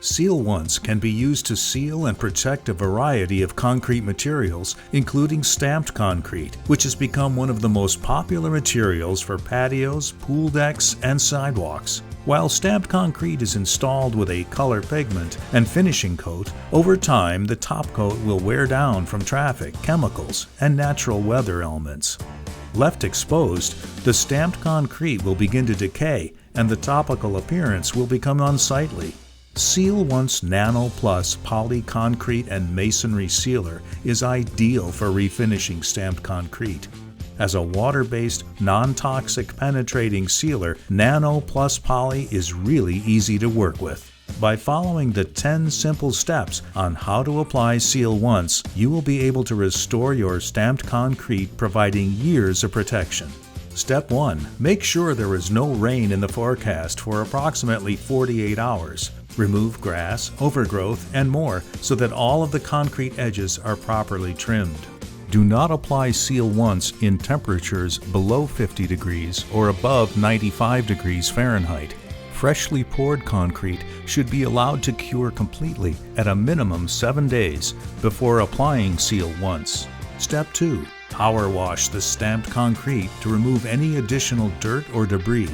Seal Once can be used to seal and protect a variety of concrete materials, including stamped concrete, which has become one of the most popular materials for patios, pool decks, and sidewalks. While stamped concrete is installed with a color pigment and finishing coat, over time the top coat will wear down from traffic, chemicals, and natural weather elements. Left exposed, the stamped concrete will begin to decay and the topical appearance will become unsightly. Seal Once NANO+POLY Concrete and Masonry Sealer is ideal for refinishing stamped concrete. As a water-based, non-toxic penetrating sealer, NANO+POLY is really easy to work with. By following the 10 simple steps on how to apply Seal Once, you will be able to restore your stamped concrete, providing years of protection. Step 1. Make sure there is no rain in the forecast for approximately 48 hours. Remove grass, overgrowth, and more so that all of the concrete edges are properly trimmed. Do not apply Seal Once in temperatures below 50 degrees or above 95 degrees Fahrenheit. Freshly poured concrete should be allowed to cure completely at a minimum 7 days before applying Seal Once. Step 2. Power wash the stamped concrete to remove any additional dirt or debris.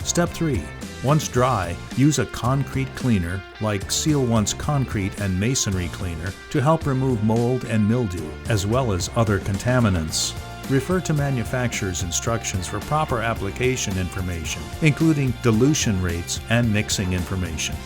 Step 3. Once dry, use a concrete cleaner like Seal Once Concrete and Masonry Cleaner to help remove mold and mildew, as well as other contaminants. Refer to manufacturer's instructions for proper application information, including dilution rates and mixing information.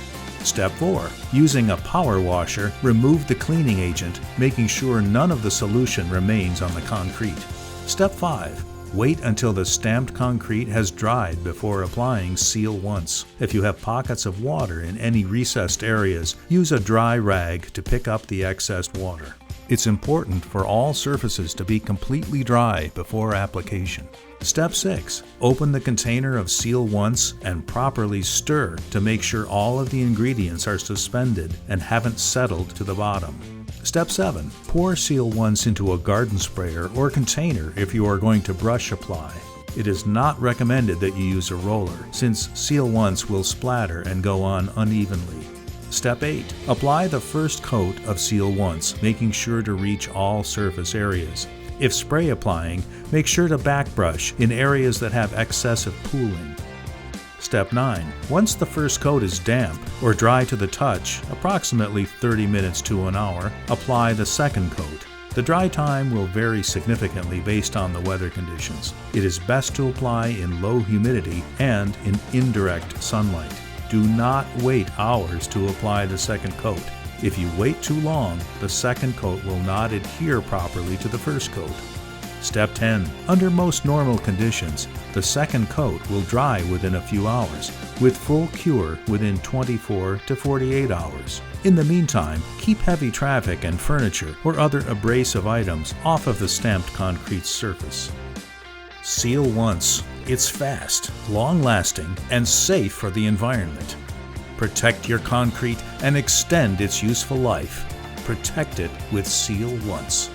Step 4. Using a power washer, remove the cleaning agent, making sure none of the solution remains on the concrete. Step 5. Wait until the stamped concrete has dried before applying Seal Once. If you have pockets of water in any recessed areas, use a dry rag to pick up the excess water. It's important for all surfaces to be completely dry before application. Step 6. Open the container of Seal Once and properly stir to make sure all of the ingredients are suspended and haven't settled to the bottom. Step 7. Pour Seal Once into a garden sprayer or container if you are going to brush apply. It is not recommended that you use a roller, since Seal Once will splatter and go on unevenly. Step 8. Apply the first coat of Seal Once, making sure to reach all surface areas. If spray applying, make sure to backbrush in areas that have excessive pooling. Step 9. Once the first coat is damp or dry to the touch, approximately 30 minutes to an hour, apply the second coat. The dry time will vary significantly based on the weather conditions. It is best to apply in low humidity and in indirect sunlight. Do not wait hours to apply the second coat. If you wait too long, the second coat will not adhere properly to the first coat. Step 10. Under most normal conditions, the second coat will dry within a few hours, with full cure within 24 to 48 hours. In the meantime, keep heavy traffic and furniture or other abrasive items off of the stamped concrete surface. Seal Once. It's fast, long-lasting, and safe for the environment. Protect your concrete and extend its useful life. Protect it with Seal Once.